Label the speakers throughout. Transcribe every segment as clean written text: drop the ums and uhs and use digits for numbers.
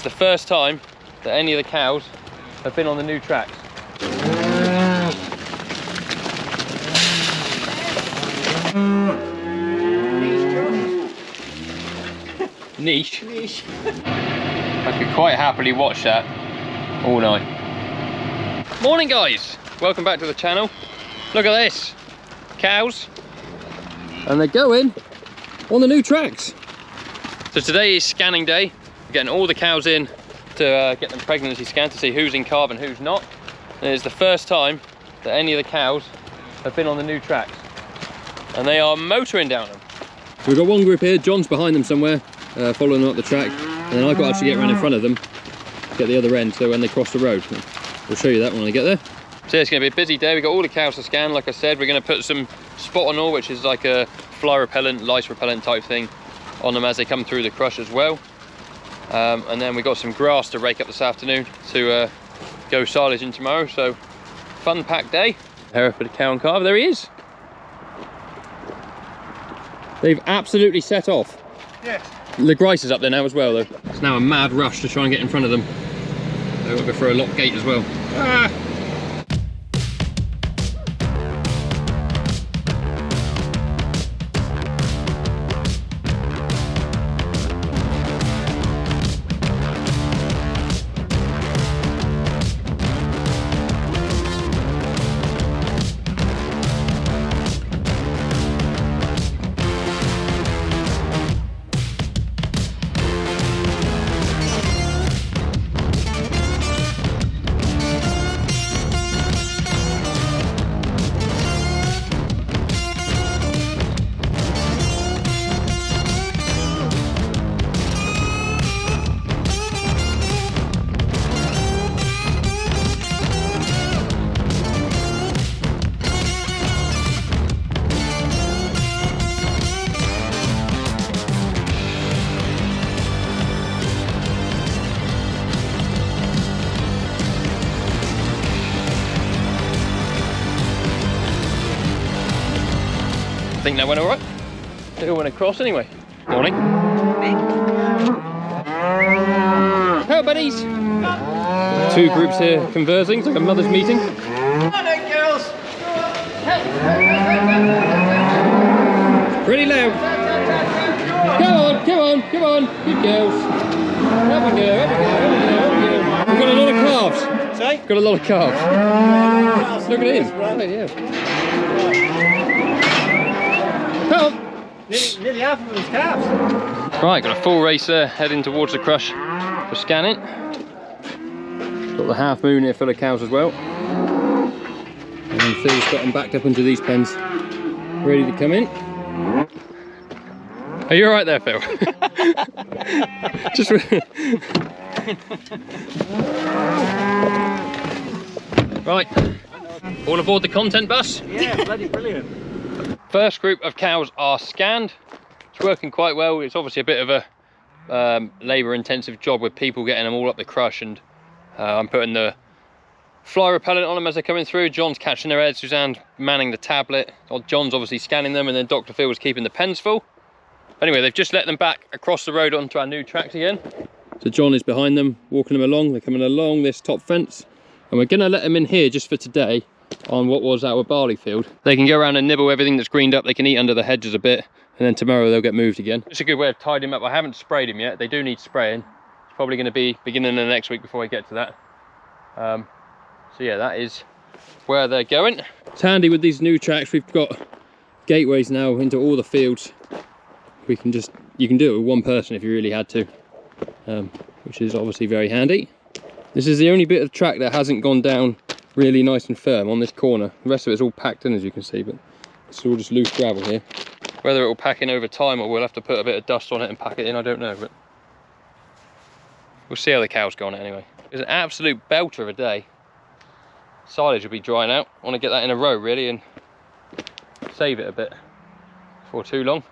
Speaker 1: It's the first time that any of the cows have been on the new tracks. Niche? Niche. I could quite happily watch that all night. Morning guys, welcome back to the channel. Look at this, cows, and they're going on the new tracks. So today is scanning day. We're getting all the cows in to get them pregnancy scanned to see who's in calf and who's not. And it's the first time that any of the cows have been on the new tracks, and they are motoring down them. We've got one group here, John's behind them somewhere, following them up the track, and then I've got to actually get around in front of them, get the other end, so when they cross the road. We'll show you that when I get there. So it's going to be a busy day. We've got all the cows to scan. Like I said, we're going to put some spot on all, which is like a fly repellent, lice repellent type thing, on them as they come through the crush as well. And then we got some grass to rake up this afternoon to go silage in tomorrow. So fun packed day. Hereford cow and calf, there he is. They've absolutely set off. Yes. The Grice is up there now as well though. It's now a mad rush to try and get in front of them. They've got to go through a lock gate as well. Ah! I think that went alright. They all went across anyway. Morning. Hello buddies! Two groups here conversing, it's like a mother's meeting. Hello girls! Pretty loud. Come on, come on, come on, good girls. Up we go, up we go, up we go, up we go. We've got a lot of calves. Sorry? Got a lot of calves. Look at him. Oh, yeah. Come on. Nearly half of them's calves. Right, got a full race there, heading towards the crush for scanning. Got the half moon here full of cows as well. And then Phil's got them backed up into these pens, ready to come in. Are you alright there, Phil? Just right, all aboard the content bus?
Speaker 2: Yeah, bloody brilliant.
Speaker 1: First group of cows are scanned. It's working quite well. It's obviously a bit of a labour intensive job with people getting them all up the crush, and I'm putting the fly repellent on them as they're coming through. John's catching their head, Suzanne's manning the tablet. John's obviously scanning them, and then Dr. Phil was keeping the pens full. Anyway, they've just let them back across the road onto our new tracks again. So John is behind them, walking them along. They're coming along this top fence, and we're going to let them in here just for today on what was our barley field. They can go around and nibble everything that's greened up. They can eat under the hedges a bit, and then tomorrow they'll get moved again. It's a good way of tidying them up. I haven't sprayed them yet. They do need spraying. It's probably going to be beginning of the next week before I get to that. So yeah, that is where they're going. It's handy with these new tracks. We've got gateways now into all the fields. You can do it with one person if you really had to, which is obviously very handy. This is the only bit of track that hasn't gone down really nice and firm on this corner. The rest of it's all packed in, as you can see, but it's all just loose gravel here. Whether it will pack in over time or we'll have to put a bit of dust on it and pack it in, I don't know, but we'll see how the cows go on it anyway. It's an absolute belter of a day. Silage will be drying out. I want to get that in a row really and save it a bit before too long.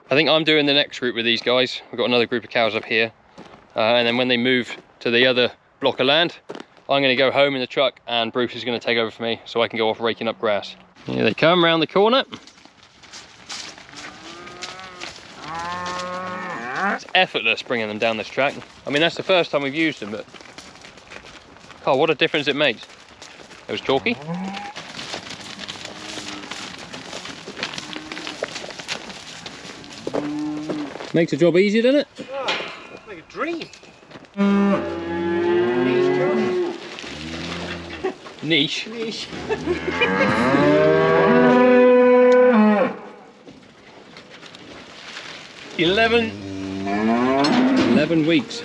Speaker 1: I think I'm doing the next group with these guys. We've got another group of cows up here, and then when they move to the other block of land, I'm going to go home in the truck and Bruce is going to take over for me so I can go off raking up grass. Here they come round the corner. It's effortless bringing them down this track. I mean, that's the first time we've used them, but oh, what a difference it makes. It was chalky. Makes the job easier, doesn't it?
Speaker 2: Oh, like a dream.
Speaker 1: Niche.
Speaker 2: Niche.
Speaker 1: 11 weeks.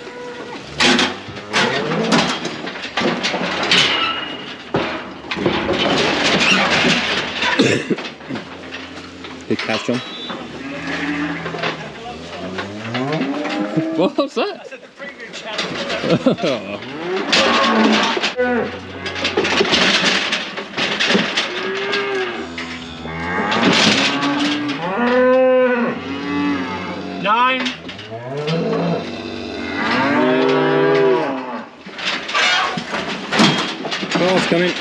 Speaker 1: Good catch, John. What's that?
Speaker 2: That's at the preview channel. 9.
Speaker 1: Car's coming.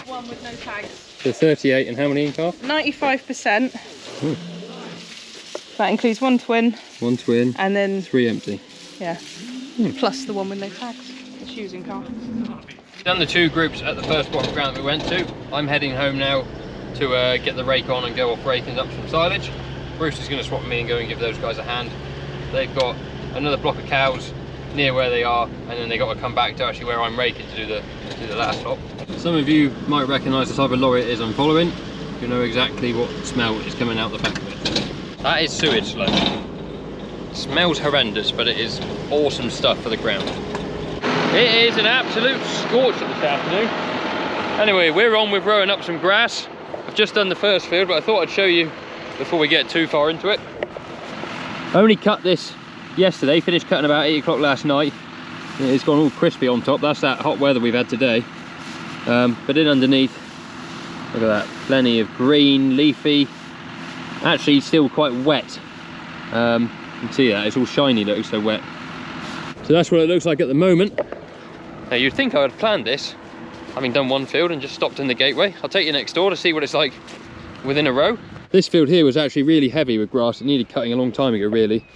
Speaker 3: One with no tags.
Speaker 1: So 38 and how many in calf?
Speaker 3: 95%. That includes 1 twin.
Speaker 1: 1 twin.
Speaker 3: And then
Speaker 1: 3 empty.
Speaker 3: yeah. Plus the one with no tags. The shoes in calf.
Speaker 1: Done the 2 groups at the first block of ground that we went to. I'm heading home now to get the rake on and go off Raking up some silage. Bruce is going to swap me and go and give those guys a hand. They've got another block of cows near where they are, and then they got to come back to actually where I'm raking to do the last lot. Some of you might recognise the type of lorry it is I'm following. You know exactly what smell is coming out the back of it. That is sewage sludge. It smells horrendous, but it is awesome stuff for the ground. It is an absolute scorcher this afternoon. Anyway, we're on with rowing up some grass. I've just done the first field, but I thought I'd show you before we get too far into it. I only cut this yesterday, finished cutting about 8 o'clock last night. It's gone all crispy on top. That's that hot weather we've had today. But in underneath, look at that, plenty of green, leafy, actually still quite wet. You can see that, it's all shiny, look, it's so wet. So that's what it looks like at the moment. Now you'd think I would have planned this, having done one field and just stopped in the gateway. I'll take you next door to see what it's like within a row. This field here was actually really heavy with grass. It needed cutting a long time ago, really.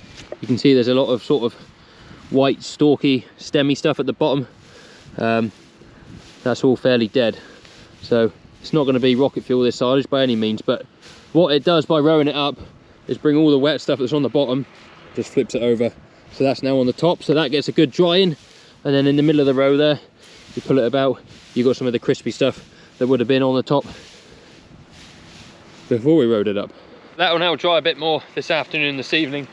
Speaker 1: You can see there's a lot of sort of white, stalky, stemmy stuff at the bottom. That's all fairly dead. So it's not going to be rocket fuel this silage by any means, but what it does by rowing it up is bring all the wet stuff that's on the bottom, just flips it over. So that's now on the top, so that gets a good drying. And then in the middle of the row there, you pull it about, you've got some of the crispy stuff that would have been on the top before we rode it up. That will now dry a bit more this afternoon and this evening,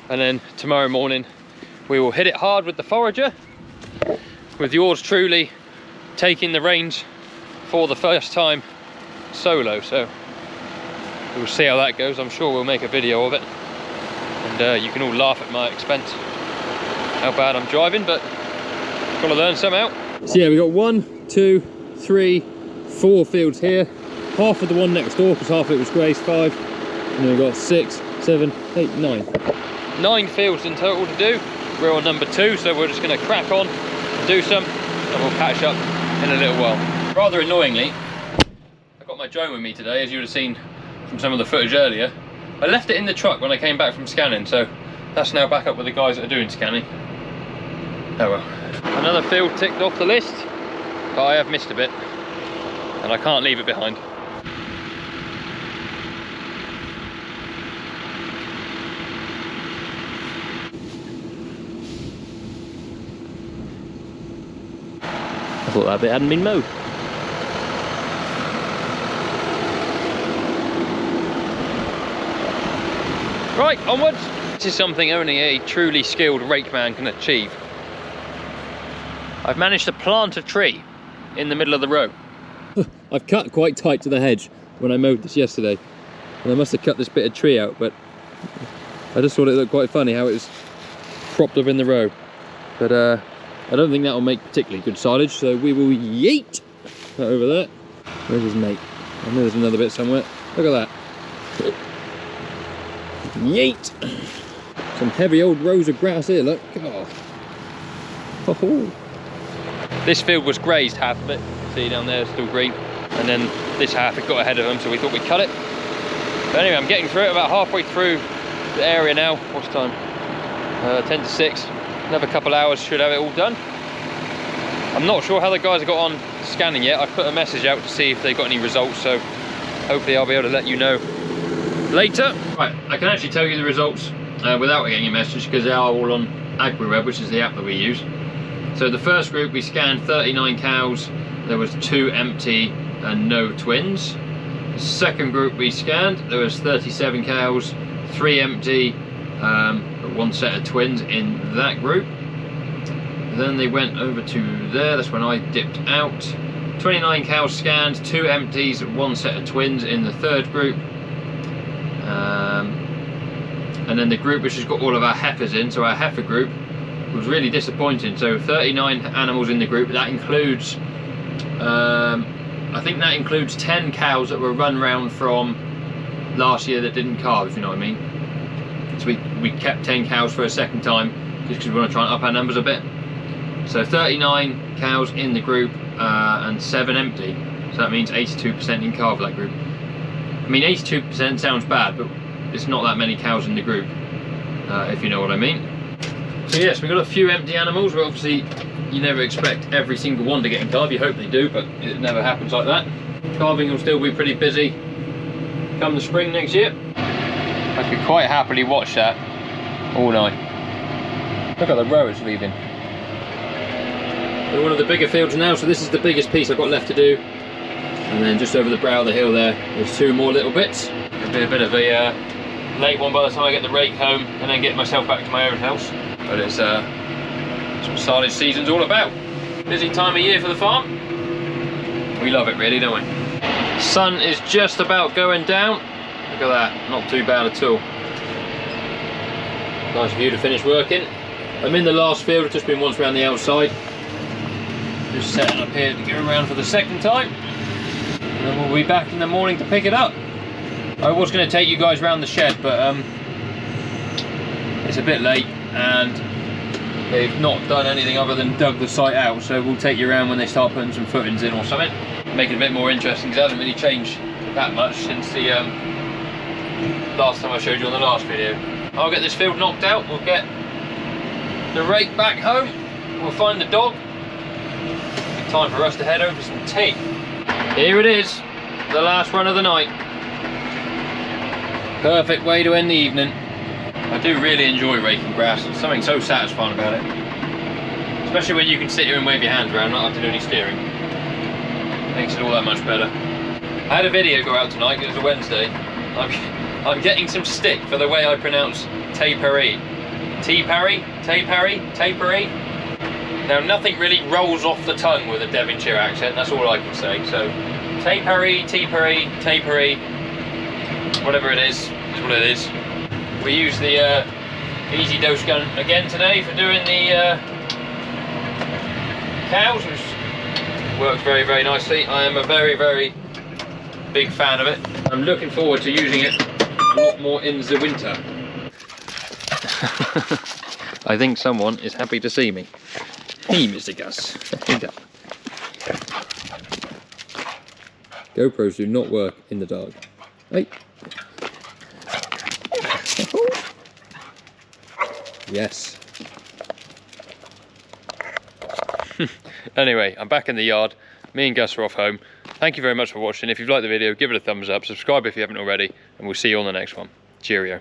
Speaker 1: and then tomorrow morning we will hit it hard with the forager, with yours truly taking the reins for the first time solo. So we'll see how that goes. I'm sure we'll make a video of it, and you can all laugh at my expense how bad I'm driving, but got to learn somehow. So yeah, we got 1, 2, 3, 4 fields here. Half of the one next door, because half of it was grazed, 5, and then we've got 6, 7, 8, 9. 9 fields in total to do. We're on number 2, so we're just going to crack on, do some, and we'll catch up in a little while. Rather annoyingly, I've got my drone with me today, as you would have seen from some of the footage earlier. I left it in the truck when I came back from scanning, so that's now back up with the guys that are doing scanning. Oh well. Another field ticked off the list, but I have missed a bit, and I can't leave it behind. I thought that bit hadn't been mowed. Right, onwards. This is something only a truly skilled rake man can achieve. I've managed to plant a tree in the middle of the row. I've cut quite tight to the hedge when I mowed this yesterday, and I must have cut this bit of tree out, but I just thought it looked quite funny how it was propped up in the row. But I don't think that will make particularly good silage, so we will yeet. That over there. Where's his mate? I know there's another bit somewhere. Look at that. Yeet! Some heavy old rows of grass here, look. Oh. This field was grazed, half of it. See down there, still green. And then this half, it got ahead of them, so we thought we'd cut it. But anyway, I'm getting through it, about halfway through the area now. What's the time? 10 to 6. Another couple hours, should have it all done. I'm not sure how the guys have got on scanning yet. I've put a message out to see if they got any results, so hopefully I'll be able to let you know later. Right, I can actually tell you the results without getting a message, because they are all on AgriWeb, which is the app that we use. So the first group, we scanned 39 cows. There was 2 empty and no twins. The second group we scanned, there was 37 cows, 3 empty, but 1 set of twins in that group. Then they went over to there, that's when I dipped out. 29 cows scanned, 2 empties, 1 set of twins in the third group. And then the group which has got all of our heifers in, so our heifer group, was really disappointing. So 39 animals in the group, that includes, I think that includes 10 cows that were run round from last year that didn't calve, if you know what I mean. So we kept 10 cows for a second time, just because we want to try and up our numbers a bit. So 39 cows in the group and 7 empty. So that means 82% in calve, that group. I mean, 82% sounds bad, but it's not that many cows in the group, if you know what I mean. So yes, we've got a few empty animals, but obviously you never expect every single one to get in calve. You hope they do, but it never happens like that. Calving will still be pretty busy come the spring next year. I could quite happily watch that all night. Look at the row it's leaving. We're one of the bigger fields now, so this is the biggest piece I've got left to do. And then just over the brow of the hill there's 2 more little bits. It'll be a bit of a late one by the time I get the rake home and then get myself back to my own house. But it's what silage season's all about. Busy time of year for the farm. We love it really, don't we? Sun is just about going down. Look at that, not too bad at all. Nice view to finish working. I'm in the last field, I've just been once around the outside. Just setting up here to go around for the second time. And then we'll be back in the morning to pick it up. I was going to take you guys around the shed, but it's a bit late and they've not done anything other than dug the site out, so we'll take you around when they start putting some footings in or something. Make it a bit more interesting, because it hasn't really changed that much since the last time I showed you on the last video. I'll get this field knocked out, we'll get the rake back home, we'll find the dog. Time for us to head over for some tea. Here it is, the last run of the night. Perfect way to end the evening. I do really enjoy raking grass. There's something so satisfying about it. Especially when you can sit here and wave your hands around, not have to do any steering. Makes it all that much better. I had a video go out tonight, it was a Wednesday. I'm getting some stick for the way I pronounce Tay-Paree. Tea-Paree? Tay-Paree? Tay-Paree? Now nothing really rolls off the tongue with a Devonshire accent, that's all I can say. So Tay-Paree, Tea-Paree, Tay-Paree, whatever it is what it is. We use the easy dose gun again today for doing the cows, which works very, very nicely. I am a very, very big fan of it. I'm looking forward to using it a lot more in the winter. I think someone is happy to see me. Hey, Mr. Gus. GoPros do not work in the dark. Hey. Yes. Anyway, I'm back in the yard. Me and Gus are off home. Thank you very much for watching. If you've liked the video, give it a thumbs up, subscribe if you haven't already, and we'll see you on the next one. Cheerio.